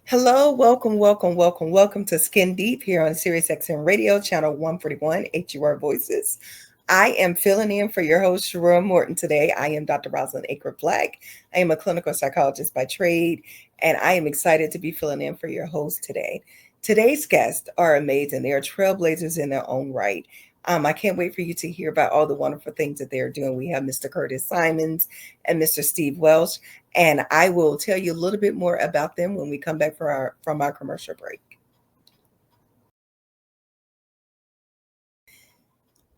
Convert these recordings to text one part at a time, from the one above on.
Hello, welcome to Skin Deep here on Sirius XM Radio, channel 141, HUR Voices. I am filling in for your host, Sharon Morton, today. I am Dr. Rosalind Aker Black. I am a clinical psychologist by trade, and I am excited to be filling in for your host today. Today's guests are amazing. They are trailblazers in their own right. I can't wait for you to hear about all the wonderful things that they're doing. We have Mr. Curtis Simons and Mr. Steve Welsh. And I will tell you a little bit more about them when we come back from our commercial break.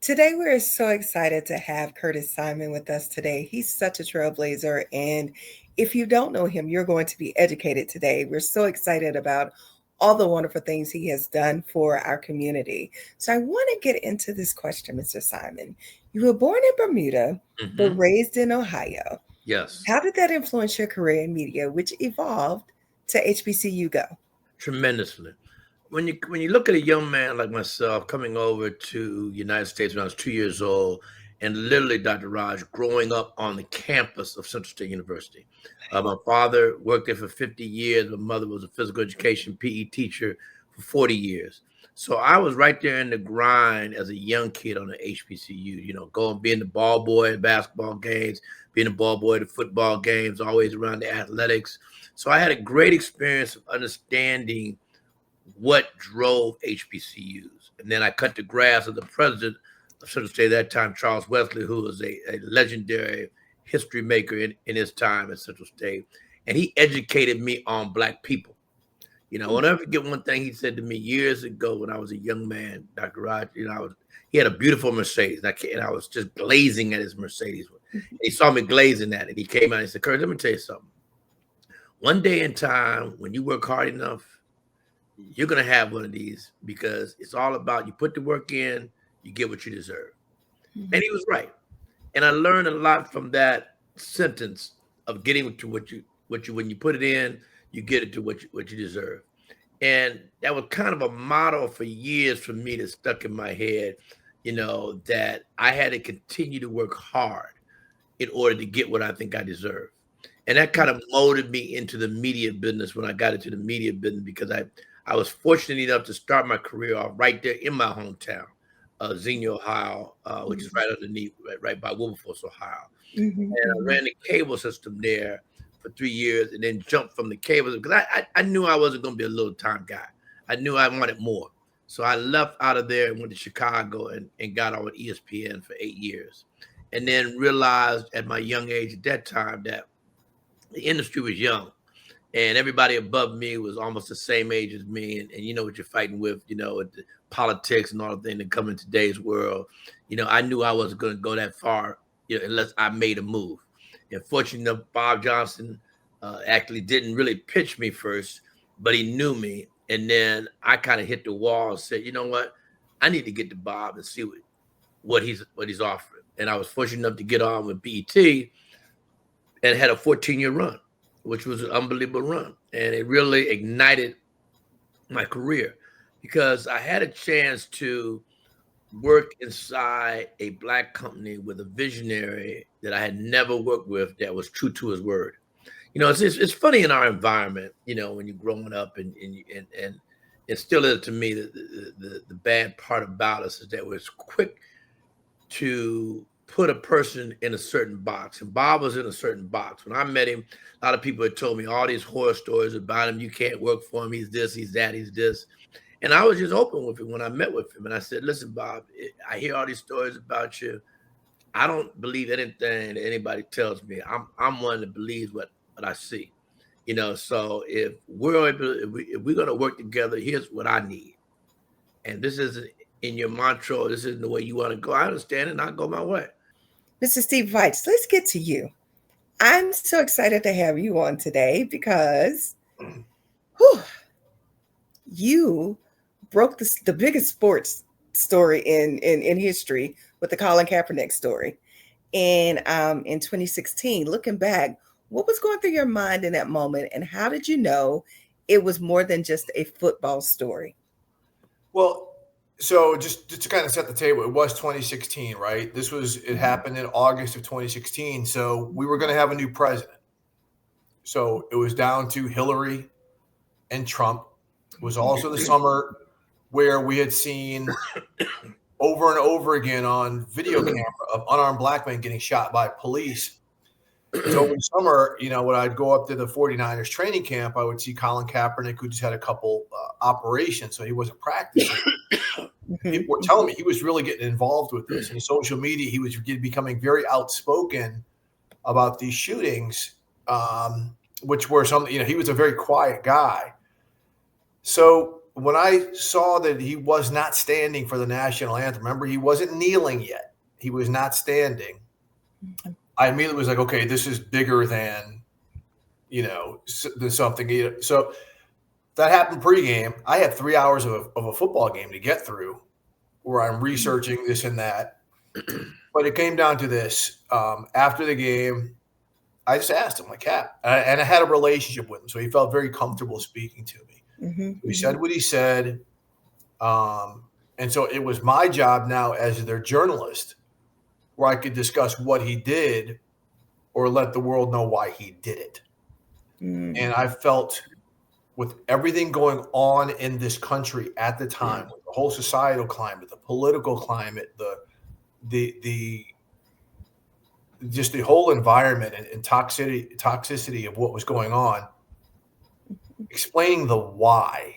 Today, we're so excited to have Curtis Simon with us today. He's such a trailblazer. And if you don't know him, you're going to be educated today. We're so excited about all the wonderful things he has done for our community. So I want to get into this question, Mr. Simon. You were born in Bermuda, but raised in Ohio. Yes. How did that influence your career in media, which evolved to HBCU Go? Tremendously. When you look at a young man like myself coming over to the United States when I was 2 years old, and literally, Dr. Raj, growing up on the campus of Central State University. My father worked there for 50 years. My mother was a physical education PE teacher for 40 years. So I was right there in the grind as a young kid on the HBCU, going, being the ball boy at basketball games, being the ball boy at the football games, always around the athletics. So I had a great experience of understanding what drove HBCUs. And then I cut the grass of the president of Central State at that time, Charles Wesley, who was a legendary history maker in his time at Central State. And he educated me on Black people. I'll never forget one thing he said to me years ago when I was a young man, Dr. Raj. He had a beautiful Mercedes, and I was just glazing at his Mercedes. He saw me glazing at it. He came out and he said, "Curtis, let me tell you something. One day in time, when you work hard enough, you're going to have one of these, because it's all about you put the work in, you get what you deserve." Mm-hmm. And he was right. And I learned a lot from that sentence of getting to what you when you put it in, you get it to what you deserve. And that was kind of a motto for years for me that stuck in my head, that I had to continue to work hard in order to get what I think I deserve. And that kind of molded me into the media business when I got into the media business, because I was fortunate enough to start my career off right there in my hometown, Xenia, Ohio, which is right underneath, right by Wilberforce, Ohio. Mm-hmm. And I ran the cable system there for 3 years, and then jumped from the cable, because I knew I wasn't going to be a little time guy. I knew I wanted more. So I left out of there and went to Chicago and got on with ESPN for 8 years. And then realized at my young age at that time that the industry was young, and everybody above me was almost the same age as me. And you know what you're fighting with, with the politics and all the things that come in today's world. I knew I wasn't going to go that far, unless I made a move. And fortunately enough, Bob Johnson actually didn't really pitch me first, but he knew me. And then I kind of hit the wall and said, you know what? I need to get to Bob and see what he's offering. And I was fortunate enough to get on with BET and had a 14-year run, which was an unbelievable run. And it really ignited my career, because I had a chance to work inside a Black company with a visionary that I had never worked with that was true to his word. It's funny in our environment, when you're growing up, and it still is to me, the bad part about us is that we're quick to put a person in a certain box. And Bob was in a certain box. When I met him, a lot of people had told me all these horror stories about him. You can't work for him. He's this, he's that, he's this. And I was just open with him when I met with him. And I said, listen, Bob, I hear all these stories about you. I don't believe anything that anybody tells me. I'm one that believes what I see. So if we're going to work together, here's what I need. And this isn't in your mantra, this isn't the way you want to go. I understand it, and I'll go my way. Mr. Steve Welsh, let's get to you. I'm so excited to have you on today, because you broke the biggest sports story in history with the Colin Kaepernick story. And in 2016, looking back, what was going through your mind in that moment, and how did you know it was more than just a football story? Well, so just to kind of set the table, it was 2016, right? It happened in August of 2016. So we were going to have a new president. So it was down to Hillary and Trump. It was also the summer where we had seen over and over again on video camera of unarmed black men getting shot by police. So in summer, when I'd go up to the 49ers training camp, I would see Colin Kaepernick, who just had a couple operations, so he wasn't practicing. People were telling me he was really getting involved with this. In social media, he was becoming very outspoken about these shootings, which were something, he was a very quiet guy. So when I saw that he was not standing for the national anthem, remember, he wasn't kneeling yet. He was not standing. I immediately was like, okay, this is bigger than, than something. So that happened pregame. I had 3 hours of a football game to get through where I'm researching this and that. But it came down to this. After the game, I just asked him, like, Cap, and I had a relationship with him, so he felt very comfortable speaking to me. He said what he said. And so it was my job now as their journalist where I could discuss what he did or let the world know why he did it. And I felt with everything going on in this country at the time, with the whole societal climate, the political climate, the just the whole environment and toxicity of what was going on, explaining the why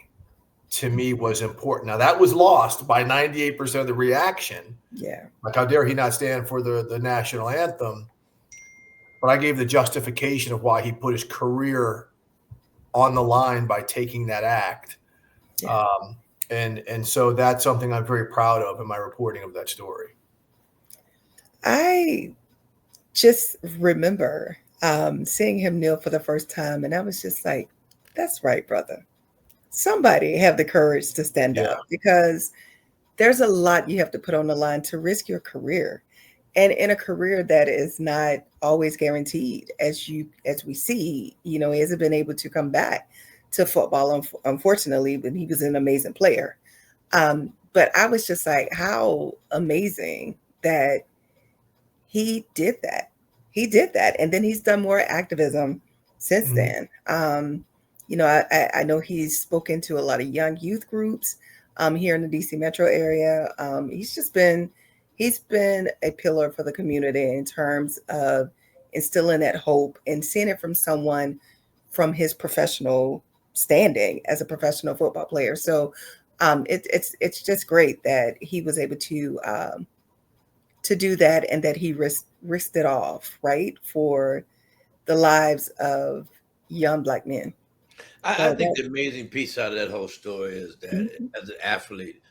to me was important. Now that was lost by 98% of the reaction. Yeah. Like, how dare he not stand for the national anthem? But I gave the justification of why he put his career on the line by taking that act. Yeah. And so that's something I'm very proud of in my reporting of that story. I just remember seeing him kneel for the first time, and I was just like, that's right, brother. Somebody have the courage to stand up, because there's a lot you have to put on the line to risk your career. And in a career that is not always guaranteed, as we see, he hasn't been able to come back to football, unfortunately, but he was an amazing player. But I was just like, how amazing that he did that. He did that. And then he's done more activism since then. I know he's spoken to a lot of young youth groups here in the DC metro area. He's been a pillar for the community in terms of instilling that hope and seeing it from someone from his professional standing as a professional football player. So it's just great that he was able to do that, and that he risked it off, right, for the lives of young Black men. I think the amazing piece out of that whole story is that as an athlete,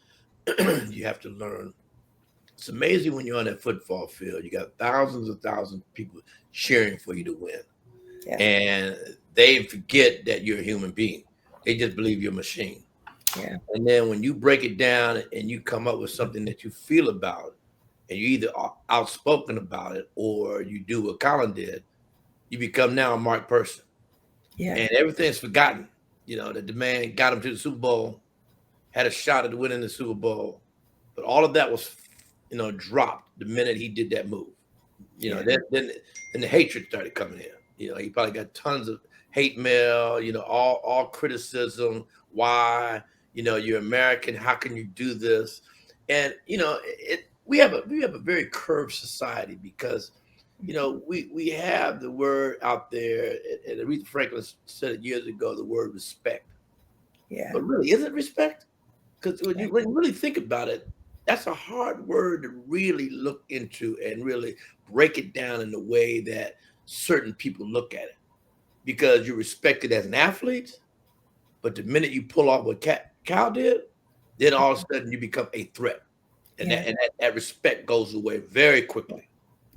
you have to learn. It's amazing when you're on that football field, you got thousands of people cheering for you to win. Yeah. And they forget that you're a human being. They just believe you're a machine. Yeah. And then when you break it down and you come up with something that you feel about, and you either are outspoken about it or you do what Colin did, you become now a marked person. Yeah. And everything's forgotten. That the man got him to the Super Bowl, had a shot at winning the Super Bowl, but all of that was, dropped the minute he did that move. Then the hatred started coming in. He probably got tons of hate mail. All criticism. Why? You're American. How can you do this? And we have a very curved society because. We have the word out there, and Aretha Franklin said it years ago, the word respect. Yeah. But really, is it respect? Because when you really think about it, that's a hard word to really look into and really break it down in the way that certain people look at it. Because you're respected as an athlete, but the minute you pull off what Cal did, then all of a sudden you become a threat. And that respect goes away very quickly.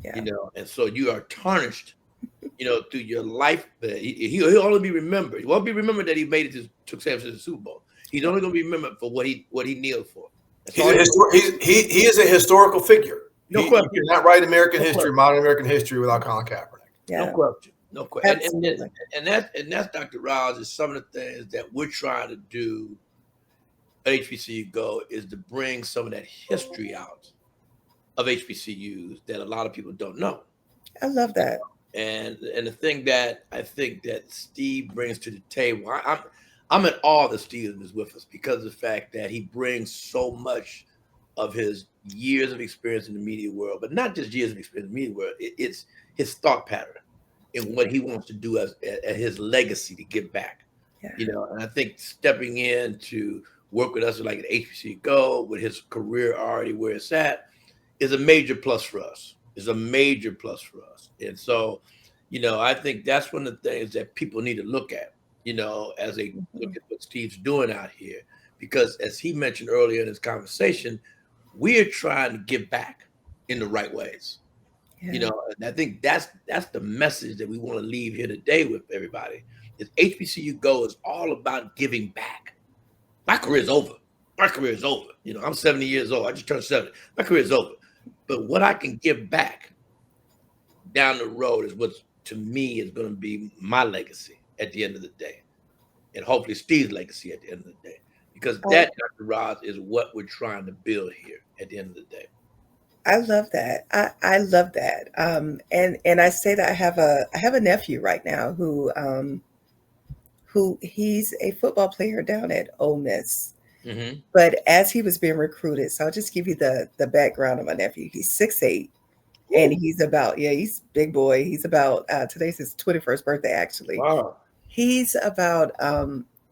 Yeah. And so you are tarnished, through your life. He'll only be remembered. He won't be remembered that he made it took Sam to the Super Bowl. He's only going to be remembered for what he kneeled for. He is a historical figure. No question. You cannot write modern American history without Colin Kaepernick. Yeah. No question. And that's Dr. Riles, is some of the things that we're trying to do at HBCU Go is to bring some of that history out of HBCUs that a lot of people don't know. I love that. And the thing that I think that Steve brings to the table, I'm in awe that Steve is with us because of the fact that he brings so much of his years of experience in the media world, but not just years of experience in the media world. It's his thought pattern and what he wants to do as his legacy to give back. Yeah. And I think stepping in to work with us like at HBCU Go with his career already where it's at is a major plus for us. Is a major plus for us. And so, I think that's one of the things that people need to look at, as they look at what Steve's doing out here. Because as he mentioned earlier in his conversation, we are trying to give back in the right ways. Yeah. And I think that's the message that we want to leave here today with everybody. Is HBCU Go is all about giving back. My career is over. My career is over. I'm 70 years old. I just turned 70. My career is over. But what I can give back down the road is what, to me, is going to be my legacy at the end of the day. And hopefully Steve's legacy at the end of the day. Because that, Dr. Roz, is what we're trying to build here at the end of the day. I love that. I love that. And I say that I have a nephew right now who he's a football player down at Ole Miss. Mm-hmm. But as he was being recruited, so I'll just give you the background of my nephew. He's 6'8", and he's big boy. He's about today's his 21st birthday actually. Wow. He's about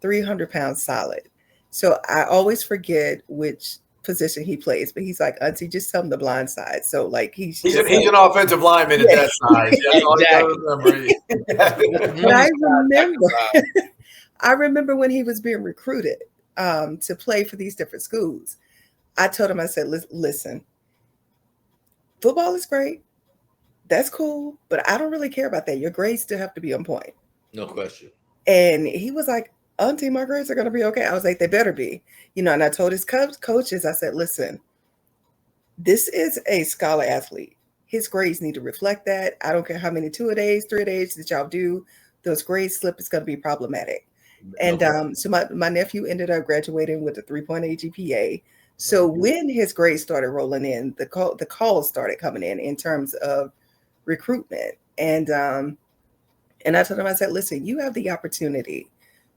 300 pounds solid. So I always forget which position he plays, but he's like, Auntie, just tell him the blind side. So like he's an offensive lineman at that size. But I remember when he was being recruited to play for these different schools. I told him, I said, listen, football is great. That's cool, but I don't really care about that. Your grades still have to be on point. No question. And he was like, Auntie, my grades are going to be okay. I was like, they better be. And I told his coaches, I said, listen, this is a scholar athlete. His grades need to reflect that. I don't care how many 2-a-days, 3-a-days that y'all do. Those grades slip is going to be problematic. And so my nephew ended up graduating with a 3.8 GPA. So when his grades started rolling in, the calls started coming in terms of recruitment. And I told him, I said, listen, you have the opportunity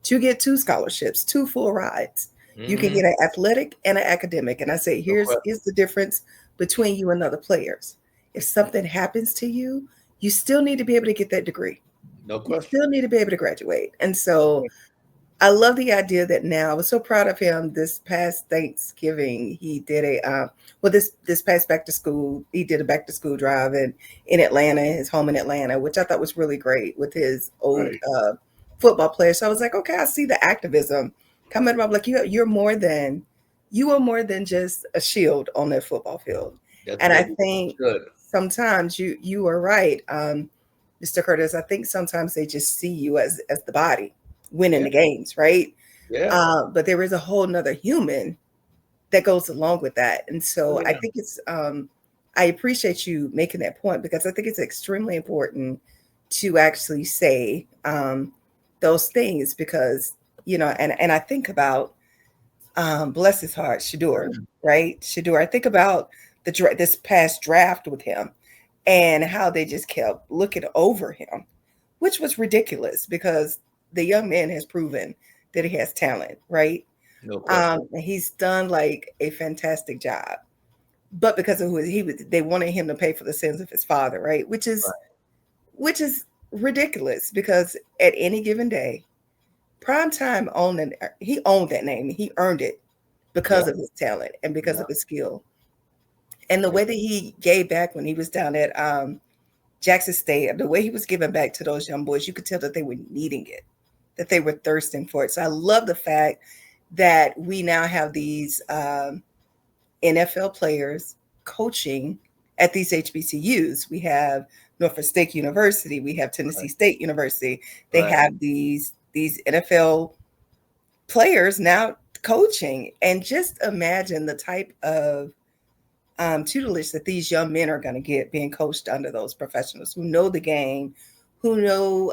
to get 2 scholarships, 2 full rides. Mm-hmm. You can get an athletic and an academic. And I say, here's the difference between you and other players. If something happens to you, you still need to be able to get that degree. No question. You still need to be able to graduate. And so I love the idea that now, I was so proud of him this past Thanksgiving. He did this past back to school, he did a back to school drive in Atlanta, his home in Atlanta, which I thought was really great with his old football players. So I was like, okay, I see the activism coming up. Like you are more than just a shield on that football field. And I think sometimes you are right, Mr. Curtis. I think sometimes they just see you as the body winning the games, right? Yeah. But there is a whole nother human that goes along with that. And so I think it's I appreciate you making that point, because I think it's extremely important to actually say those things, because and I think about bless his heart, Shador, right? Shador. I think about this past draft with him and how they just kept looking over him, which was ridiculous, because the young man has proven that he has talent, right? No question. He's done like a fantastic job, but because of who he was, they wanted him to pay for the sins of his father, right? Which is ridiculous, because at any given day, Primetime owned that name. He earned it because of his talent and because of his skill. And the way that he gave back when he was down at Jackson State, the way he was giving back to those young boys, you could tell that they were needing it, that they were thirsting for it. So I love the fact that we now have these NFL players coaching at these HBCUs. We have Norfolk State University. We have Tennessee State University. They have these NFL players now coaching. And just imagine the type of tutelage that these young men are going to get being coached under those professionals who know the game, who know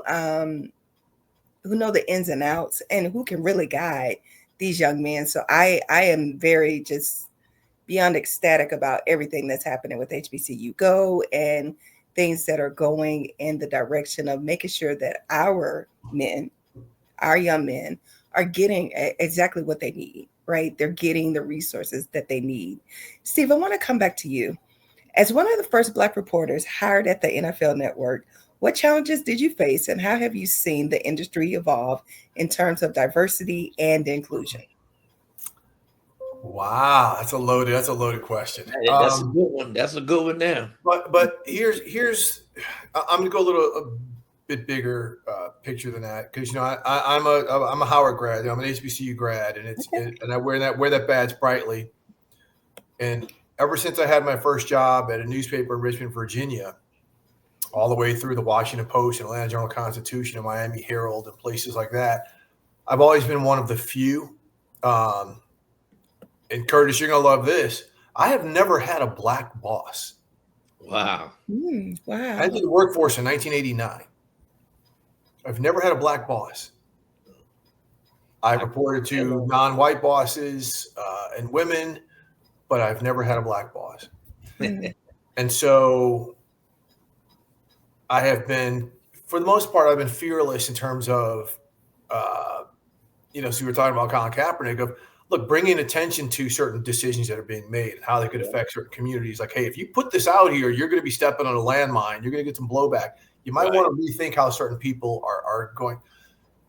the ins and outs, and who can really guide these young men. So I am very just beyond ecstatic about everything that's happening with HBCU Go and things that are going in the direction of making sure that our young men are getting exactly what they need, right? They're getting the resources that they need. Steve, I want to come back to you. As one of the first Black reporters hired at the NFL Network, what challenges did you face and how have you seen the industry evolve in terms of diversity and inclusion? Wow, that's a loaded question. That's a good one. That's a good one now. But here's I'm gonna go a bit bigger picture than that, because I'm a Howard grad. I'm an HBCU grad, and and I wear that badge brightly. And ever since I had my first job at a newspaper in Richmond, Virginia, all the way through the Washington Post and Atlanta Journal-Constitution and Miami Herald and places like that, I've always been one of the few. And Curtis, you're going to love this. I have never had a Black boss. Wow. Wow. I entered the workforce in 1989. I've never had a Black boss. I reported to non-white bosses and women, but I've never had a Black boss. And so I have been, for the most part, I've been fearless in terms of, so we were talking about Colin Kaepernick, of, look, bringing attention to certain decisions that are being made and how they could affect certain communities. Like, hey, if you put this out here, you're going to be stepping on a landmine. You're going to get some blowback. You might want to rethink how certain people are going.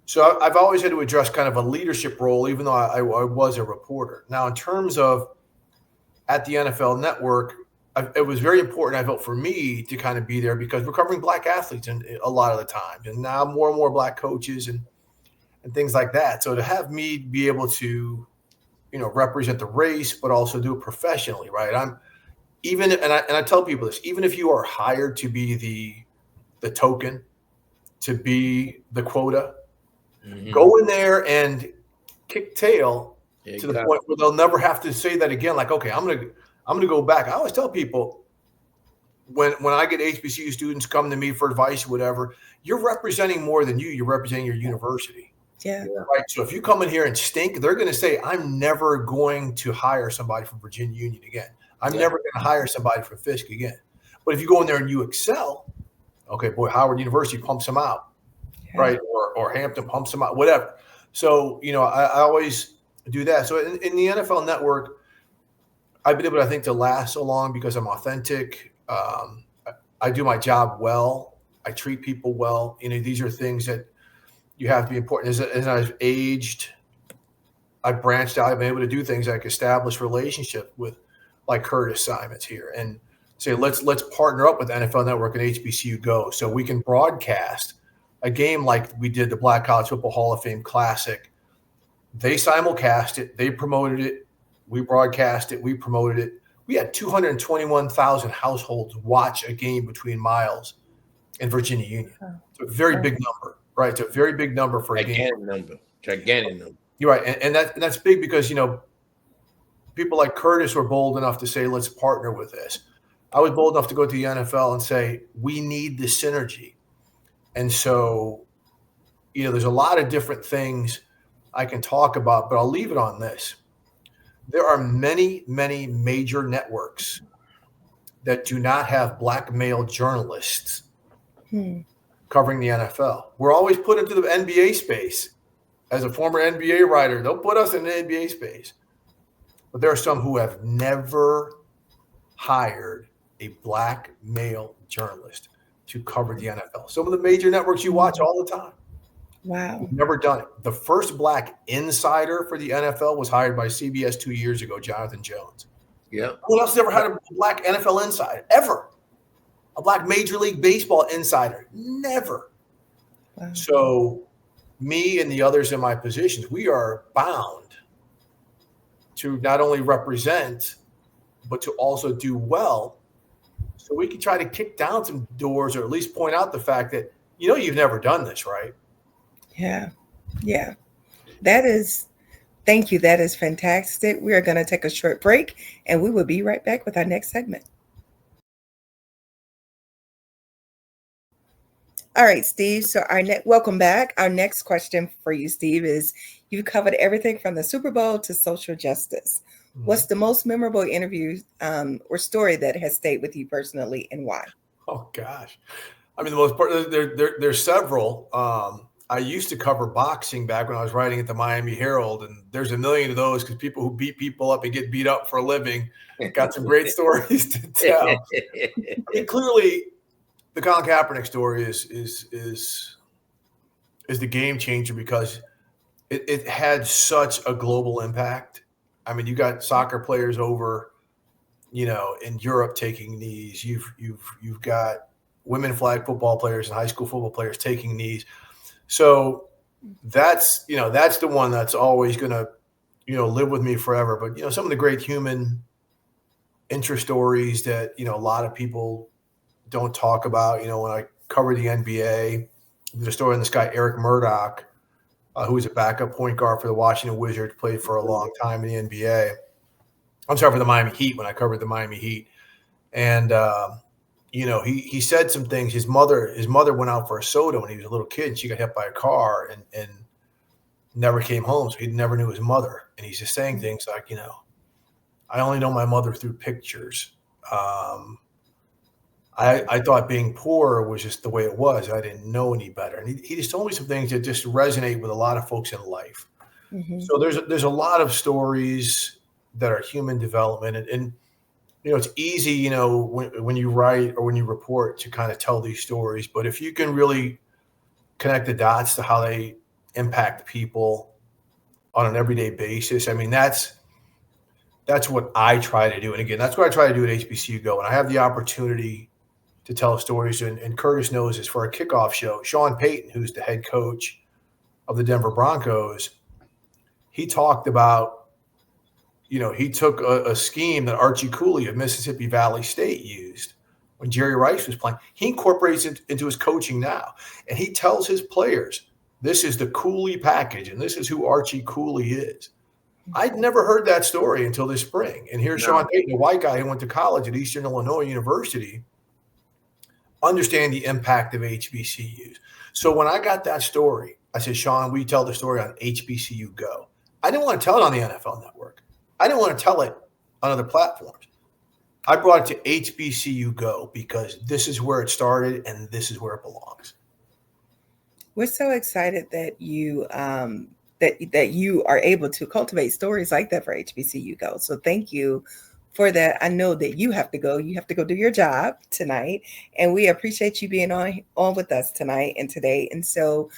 So I've always had to address kind of a leadership role, even though I was a reporter. Now, in terms of at the NFL Network, it was very important, I felt, for me to kind of be there because we're covering Black athletes a lot of the time. And now more and more Black coaches and things like that. So to have me be able to represent the race, but also do it professionally, right? I tell people this, even if you are hired to be the token, to be the quota, go in there and kick tail to the point where they'll never have to say that again. Like, okay, I'm gonna go back. I always tell people when I get HBCU students come to me for advice or whatever, you're representing more than you're representing your university. Yeah. Right. So if you come in here and stink, they're going to say, I'm never going to hire somebody from Virginia Union again. I'm never going to hire somebody from Fisk again. But if you go in there and you excel, okay, boy, Howard University pumps them out, right? Or Hampton pumps them out, whatever. So, I always do that. So in the NFL Network, I've been able, I think, to last so long because I'm authentic. I do my job well. I treat people well. These are things that you have to be important. As I've aged, I branched out. I've been able to do things like establish relationship with, like Curtis Simons here, and say let's partner up with NFL Network and HBCU Go so we can broadcast a game like we did the Black College Football Hall of Fame Classic. They simulcast it. They promoted it. We broadcast it. We promoted it. We had 221,000 households watch a game between Miles and Virginia Union. So a very big number. Right, it's a very big number for a game. Gigantic number. You're right, and that's big because people like Curtis were bold enough to say, let's partner with this. I was bold enough to go to the NFL and say, we need this synergy. And so, there's a lot of different things I can talk about, but I'll leave it on this. There are many, many major networks that do not have Black male journalists covering the NFL. We're always put into the NBA space. As a former NBA writer, they'll put us in the NBA space. But there are some who have never hired a Black male journalist to cover the NFL. Some of the major networks you watch all the time. Wow. Never done it. The first Black insider for the NFL was hired by CBS 2 years ago, Jonathan Jones. Yeah. No one else has ever had a Black NFL insider, ever. A Black Major League Baseball insider, never. Wow. So me and the others in my positions, we are bound to not only represent, but to also do well. So we can try to kick down some doors or at least point out the fact that, you've never done this, right? Yeah. Yeah. Thank you. That is fantastic. We are going to take a short break and we will be right back with our next segment. All right, Steve. So welcome back. Our next question for you, Steve, is you've covered everything from the Super Bowl to social justice. What's the most memorable interview or story that has stayed with you personally and why? Oh, gosh. I mean, the most part, there's several. I used to cover boxing back when I was writing at the Miami Herald, and there's a million of those because people who beat people up and get beat up for a living got some great stories to tell. I mean, clearly, the Colin Kaepernick story is the game changer because it had such a global impact. I mean, you got soccer players over, in Europe taking knees. You've got women flag football players and high school football players taking knees. So that's the one that's always going to live with me forever. But some of the great human interest stories that a lot of people don't talk about. When I covered the NBA, there's a story on this guy Eric Murdoch, who was a backup point guard for the Washington Wizards, played for a long time in the NBA. I'm sorry, for the Miami Heat, when I covered the Miami Heat. And he said some things. His mother went out for a soda when he was a little kid, and she got hit by a car and never came home. So he never knew his mother. And he's just saying things like, I only know my mother through pictures. I thought being poor was just the way it was. I didn't know any better. And he just told me some things that just resonate with a lot of folks in life. Mm-hmm. So there's a lot of stories that are human development. And it's easy, when you write or when you report to kind of tell these stories. But if you can really connect the dots to how they impact people on an everyday basis, I mean, that's what I try to do. And again, that's what I try to do at HBCU Go. And I have the opportunity to tell stories. And Curtis knows this, for our kickoff show, Sean Payton, who's the head coach of the Denver Broncos, he talked about, he took a scheme that Archie Cooley of Mississippi Valley State used when Jerry Rice was playing. He incorporates it into his coaching now. And he tells his players, this is the Cooley package, and this is who Archie Cooley is. I'd never heard that story until this spring. And here's Sean Payton, a white guy who went to college at Eastern Illinois University, understand the impact of HBCUs. So when I got that story, I said, Sean, we tell the story on HBCU Go. I didn't want to tell it on the NFL Network. I didn't want to tell it on other platforms. I brought it to HBCU Go because this is where it started and this is where it belongs. We're so excited that you that you are able to cultivate stories like that for HBCU Go. So thank you for that. I know that you have to go. You have to go do your job tonight, and we appreciate you being on with us tonight and today. And so,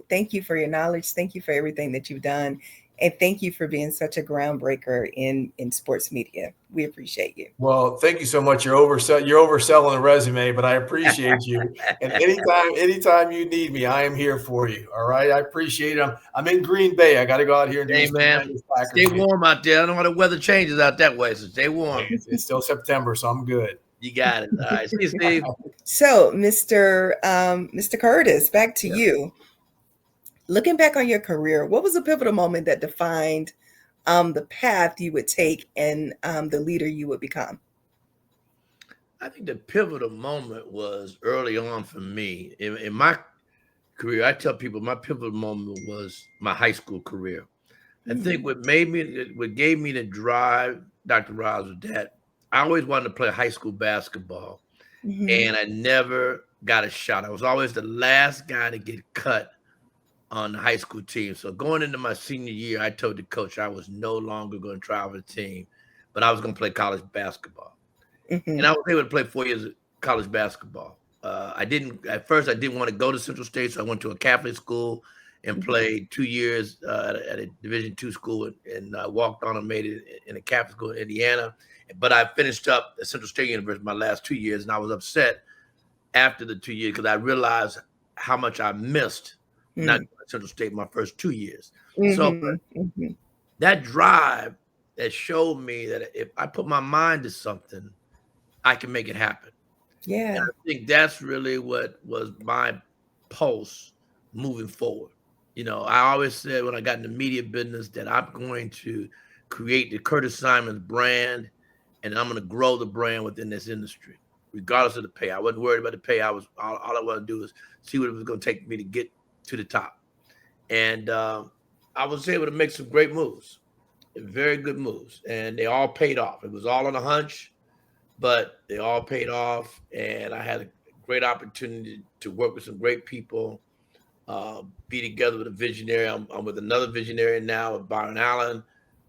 thank you for your knowledge. Thank you for everything that you've done. And thank you for being such a groundbreaker in sports media. We appreciate you. Well, thank you so much. You're overselling the resume, but I appreciate you. And anytime you need me, I am here for you. All right. I appreciate it. I'm in Green Bay. I got to go out here and do Hey, man, stay warm out there. I don't know how the weather changes out that way, so stay warm. It's still September, so I'm good. You got it. All right. See you, Steve. So, Mr. Curtis, back to you. Looking back on your career, what was a pivotal moment that defined the path you would take and the leader you would become? I think the pivotal moment was early on for me. In my career, I tell people my pivotal moment was my high school career. I think what gave me the drive, Dr. Roz, was that I always wanted to play high school basketball, and I never got a shot. I was always the last guy to get cut on the high school team. So going into my senior year, I told the coach I was no longer going to try for the team, but I was going to play college basketball. And I was able to play 4 years of college basketball. At first I didn't want to go to Central State, so I went to a Catholic school and played 2 years at a Division II school and walked on and made it in a Catholic school in Indiana. But I finished up at Central State University my last 2 years, and I was upset after the 2 years because I realized how much I missed not going to Central State my first 2 years. So that drive that showed me that if I put my mind to something, I can make it happen. Yeah. And I think that's really what was my pulse moving forward. I always said when I got in the media business that I'm going to create the Curtis Simons brand, and I'm going to grow the brand within this industry, regardless of the pay. I wasn't worried about the pay. All I wanted to do is see what it was going to take me to get to the top. And I was able to make some great moves, very good moves, and they all paid off. It was all on a hunch, but they all paid off, and I had a great opportunity to work with some great people be together with a visionary. I'm with another visionary now, with Byron Allen,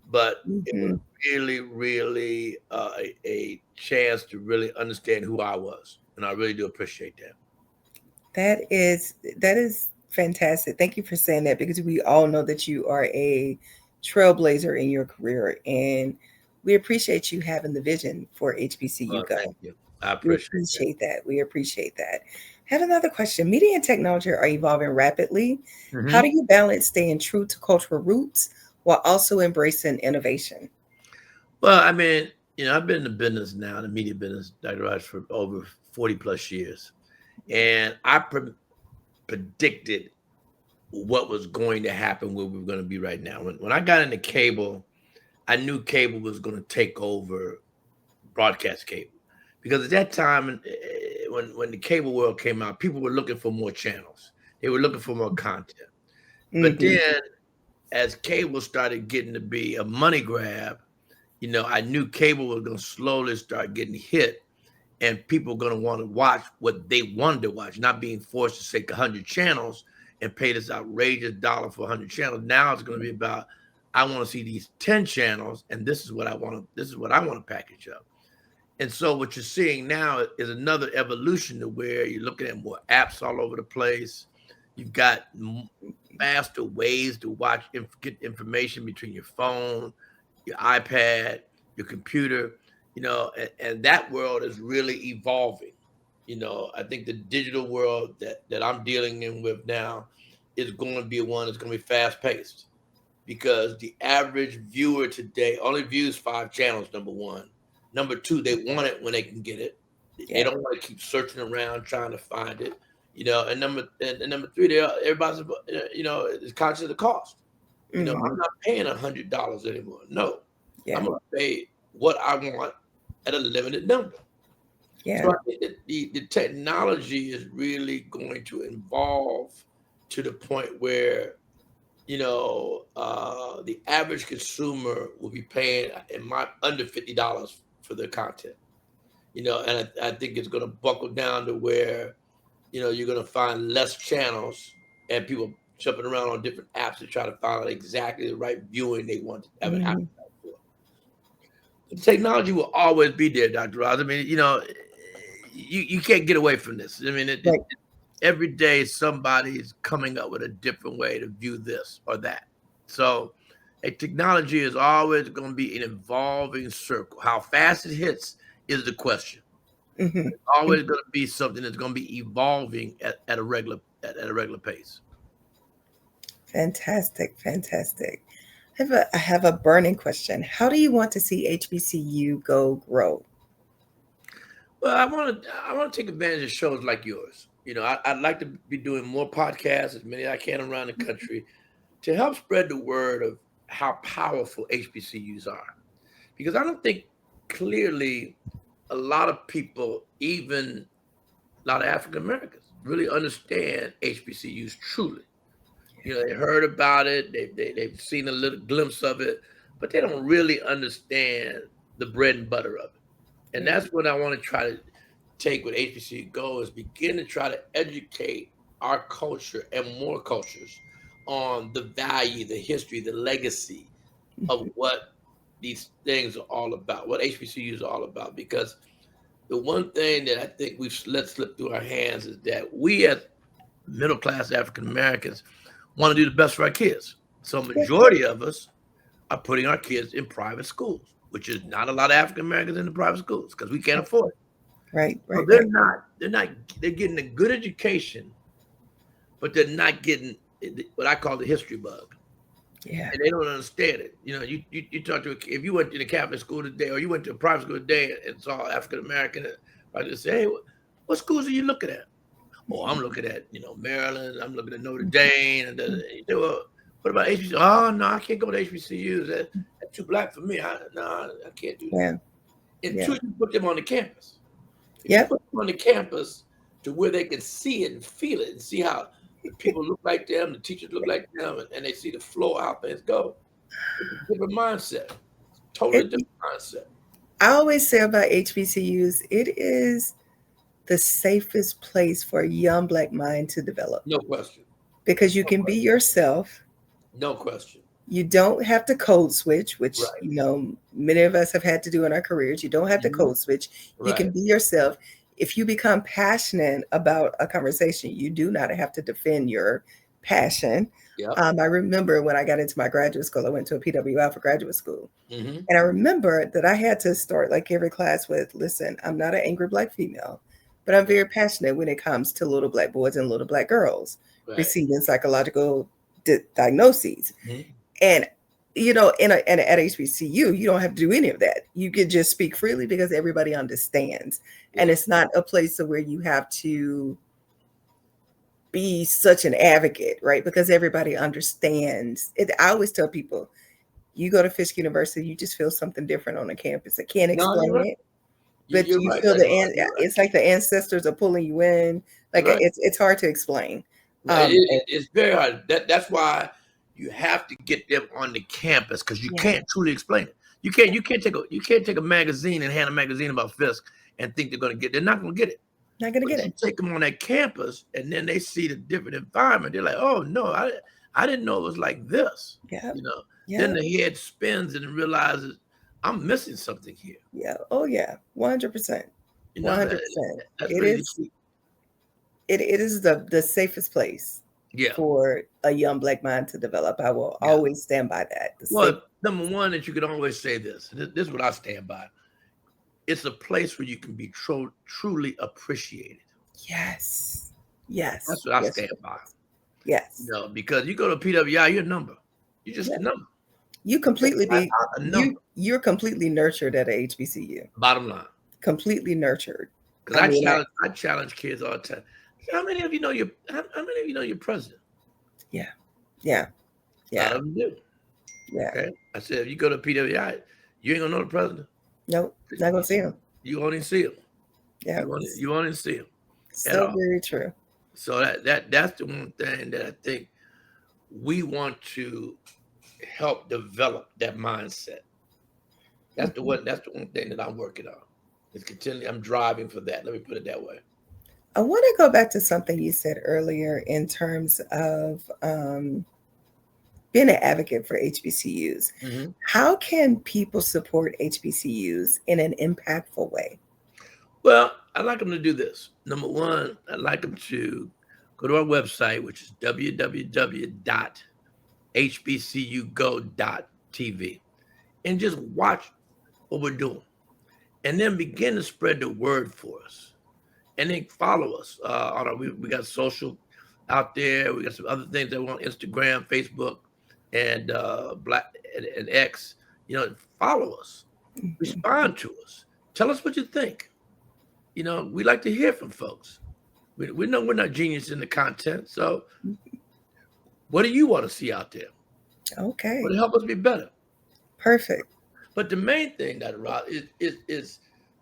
but it was really, really a chance to really understand who I was, and I really do appreciate that. That is fantastic. Thank you for saying that, because we all know that you are a trailblazer in your career, and we appreciate you having the vision for HBCU Go. Thank you. I We appreciate that. We appreciate that. I have another question. Media and technology are evolving rapidly. that. How do you balance staying true to cultural roots while also embracing innovation? Well, I mean, I've been in the business now, the media business, Dr. Raj, for over 40 plus years. And I predicted what was going to happen, where we were going to be right now. When I got into cable, I knew cable was going to take over broadcast cable. Because at that time, when the cable world came out, people were looking for more channels. They were looking for more content. But then as cable started getting to be a money grab, I knew cable was going to slowly start getting hit, and people were going to want to watch what they wanted to watch, not being forced to take 100 channels and pay this outrageous dollar for 100 channels. Now it's going to be about, I want to see these 10 channels, and this is what I want to package up. And so what you're seeing now is another evolution to where you're looking at more apps all over the place. You've got faster ways to watch, get information between your phone, your iPad, your computer, and that world is really evolving. I think the digital world that I'm dealing with now is going to be one that's going to be fast paced, because the average viewer today only views 5 channels, number one. Number two, they want it when they can get it. They don't want to keep searching around trying to find it, and number three, everybody's, is conscious of the cost. I'm not paying $100 anymore. No, I'm going to pay what I want at a limited number. So I think that the technology is really going to evolve to the point where, the average consumer will be paying under $50 for their content. And I think it's going to buckle down to where, you're going to find less channels and people jumping around on different apps to try to find out exactly the right viewing they want to have an appetite for. The technology will always be there, Dr. Roz. I mean, you can't get away from this. I mean, every day somebody's coming up with a different way to view this or that. So technology is always going to be an evolving circle. How fast it hits is the question. It's always going to be something that's going to be evolving at a regular pace. Fantastic. I have a burning question. How do you want to see HBCU Go grow? Well, I want to take advantage of shows like yours. I'd like to be doing more podcasts, as many as I can around the country, to help spread the word of how powerful HBCUs are. Because I don't think clearly a lot of people, even a lot of African Americans, really understand HBCUs truly. They heard about it, they've seen a little glimpse of it, but they don't really understand the bread and butter of it. And that's what I want to try to take with HBCU Go, is begin to try to educate our culture and more cultures on the value, the history, the legacy of what these things are all about, what HBCUs are all about. Because the one thing that I think we've let slip through our hands is that we as middle-class African Americans want to do the best for our kids. So majority of us are putting our kids in private schools, which is not a lot of African Americans in the private schools because we can't afford it. Right. So they're getting a good education, but they're not getting what I call the history bug. Yeah. And they don't understand it. You talk to if you went to the Catholic school today, or you went to a private school today and saw African American, I just say, hey, what schools are you looking at? Oh, I'm looking at, Maryland. I'm looking at Notre Dame. And what about HBCU? Oh, no, I can't go to HBCUs. That's too black for me. I can't do that. Until you put them on the campus. You put them on the campus to where they can see it and feel it and see how the people look like them, the teachers look like them, and they see the flow, how things go. It's a different mindset. Totally different mindset. I always say about HBCUs, it is the safest place for a young Black mind to develop. No question. because you can be yourself. No question. You don't have to code switch, which, Right. you know, many of us have had to do in our careers. You don't have to code switch. You can be yourself. If you become passionate about a conversation, you do not have to defend your passion. Yep. I remember when I got into my graduate school, I went to a PWI for graduate school. Mm-hmm. And I remember that I had to start like every class with, listen, I'm not an angry Black female, but I'm very passionate when it comes to little Black boys and little Black girls receiving psychological diagnoses. Mm-hmm. And, you know, at HBCU, you don't have to do any of that. You can just speak freely because everybody understands. Yeah. And it's not a place where you have to be such an advocate, right? Because everybody understands it. I always tell people, you go to Fisk University, you just feel something different on the campus. I can't explain it, but you feel it's like the ancestors are pulling you in. Like it's hard to explain. It's very hard. That's why you have to get them on the campus, because you can't truly explain it. You can't take a magazine and hand a magazine about Fisk and think they're not gonna get it. Not gonna get it. You take them on that campus and then they see the different environment. They're like, oh no, I didn't know it was like this. Yeah. You know. Yeah. Then the head spins and realizes I'm missing something here. Yeah. Oh yeah. 100%. 100%. It is. It is the safest place. Yeah. For a young Black mind to develop. I will always stand by that. Number one, that you can always say this. This is what I stand by. It's a place where you can be truly appreciated. Yes. Yes. That's what I stand by. Yes. You know, because you go to PWI, you're a number. You're just a number. You completely you're completely nurtured at a HBCU. Bottom line. Completely nurtured. Because I challenge kids all the time. How many of you know your president? Yeah. Yeah. Yeah. A lot of them do. Yeah. Okay. I said, if you go to PWI, you ain't gonna know the president. Nope. Not gonna see him. You won't even see him. Yeah. You won't even see him. So very true. So that's the one thing that I think we want to help develop that mindset. That's the one thing that I'm working on. It's continually, I'm driving for that. Let me put it that way. I want to go back to something you said earlier in terms of being an advocate for HBCUs. Mm-hmm. How can people support HBCUs in an impactful way? Well, I'd like them to do this. Number one, I'd like them to go to our website, which is www.hbcugo.tv, and just watch what we're doing. And then begin to spread the word for us. And then follow us. We got social out there. We got some other things that we're on Instagram, Facebook, and and X. You know, follow us. Respond to us. Tell us what you think. You know, we like to hear from folks. We know we're not genius in the content. So what do you want to see out there? Okay. What will help us be better? Perfect. But the main thing, Dr. Rob, is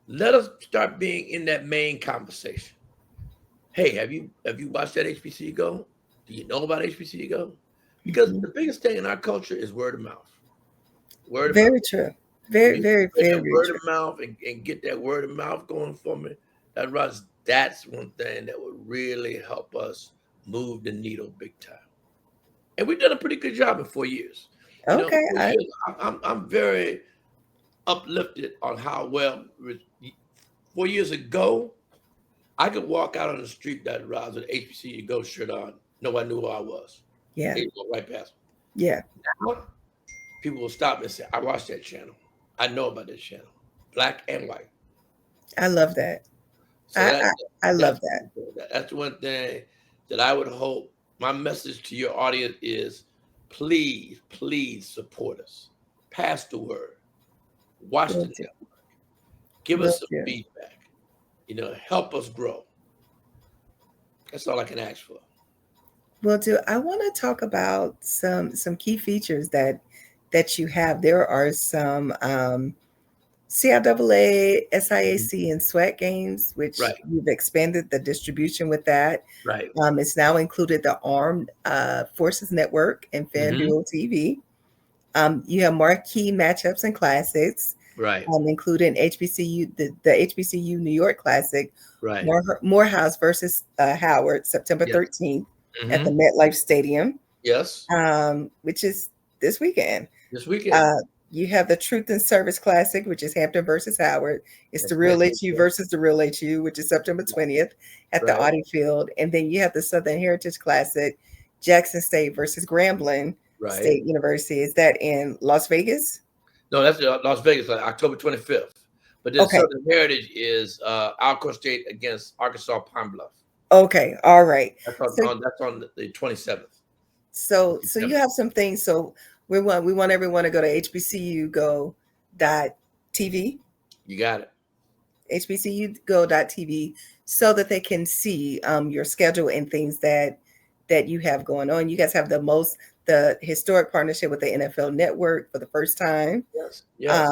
let us start being in that main conversation. Hey, have you watched that HBCU Go? Do you know about HBCU Go? Because the biggest thing in our culture is word of mouth. Very true. Very word true. Of mouth and get that word of mouth going for me. That's one thing that would really help us move the needle big time. And we've done a pretty good job in 4 years. Okay. I'm very uplifted on how well 4 years ago, I could walk out on the street that with an HBCU Go shirt on. Nobody knew who I was. Yeah. They walked right past me. Yeah. Now, people will stop me and say, I watched that channel. I know about that channel. Black and white. I love that. So I love that. That's one thing that I would hope. My message to your audience is, please support us. Pass the word. Watch the network. Give us some feedback. You know, help us grow. That's all I can ask for. Well, I want to talk about some key features that you have. There are some CIAA, SIAC, and SWAC games, which you've expanded the distribution with that. Right. It's now included the Armed Forces Network and FanDuel TV. You have marquee matchups and classics. Right. Including HBCU, the HBCU New York Classic. Right. Morehouse versus Howard, September 13th. at the Mhm. MetLife Stadium, Yes, which is this weekend. this weekend. Uh, you have the Truth and Service Classic, which is Hampton versus Howard. It's the That's Real Hampton, HU versus the Real HU, which is September 20th at the right, Audi Field. And then you have the Southern Heritage Classic, Jackson State versus Grambling right. State University. Is that in Las Vegas? No, that's Las Vegas, like October 25th. But then Okay. Southern Heritage is Alcorn State against Arkansas Pine Bluff. Okay. All right. That's So on the 27th. so you have some things. So we want everyone to go to HBCU Go.tv. You got it. HBCUGo.tv, so that they can see your schedule and things that you have going on. You guys have the historic partnership with the NFL Network for the first time. Yes. Yes.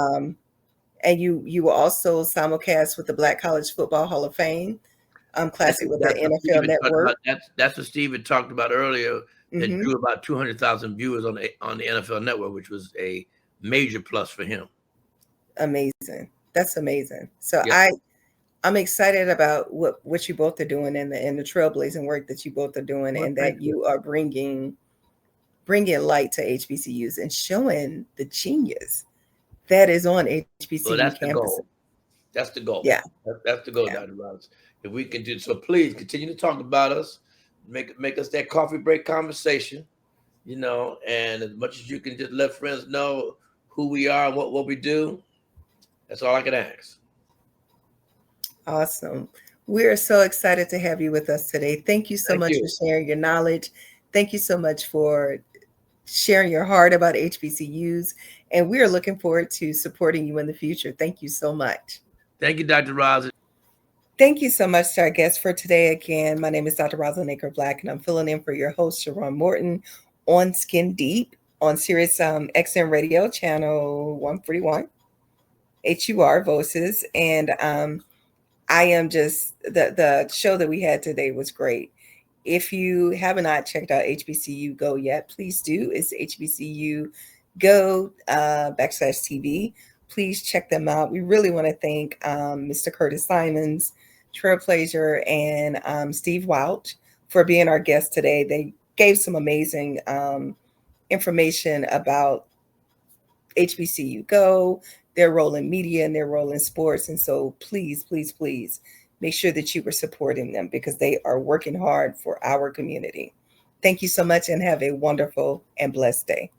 And you will also simulcast with the Black College Football Hall of Fame Classic with the NFL Network. That's what Steve had talked about earlier. That Mhm. drew about 200,000 viewers on the NFL Network, which was a major plus for him. Amazing. That's amazing. So Yeah. I'm excited about what you both are doing and the trailblazing work that you both are doing, Well, and that you are bringing light to HBCUs and showing the genius that is on HBCU Well, that's the campuses. goal. That's the goal. Yeah. That's the goal, Yeah. Dr. Roberts. If we can do so, please continue to talk about us. Make us that coffee break conversation, and as much as you can just let friends know who we are and what we do. That's all I can ask. Awesome. We are so excited to have you with us today. Thank you so much for sharing your knowledge. Thank you so much for sharing your heart about HBCUs. And we are looking forward to supporting you in the future. Thank you so much. Thank you, Dr. Roslyn. Thank you so much to our guest for today. Again, my name is Dr. Rosalind Aker Black, and I'm filling in for your host, Sharon Morton, on Skin Deep on Sirius XM Radio, channel 141, HUR Voices. And I am just, the show that we had today was great. If you have not checked out HBCU Go yet, please do. It's HBCU Go /TV. Please check them out. We really want to thank Mr. Curtis Simons, Trailblazer, and Steve Welsh for being our guest today. They gave some amazing information about HBCU Go, their role in media and their role in sports. And so please, please, please make sure that you are supporting them, because they are working hard for our community. Thank you so much, and have a wonderful and blessed day.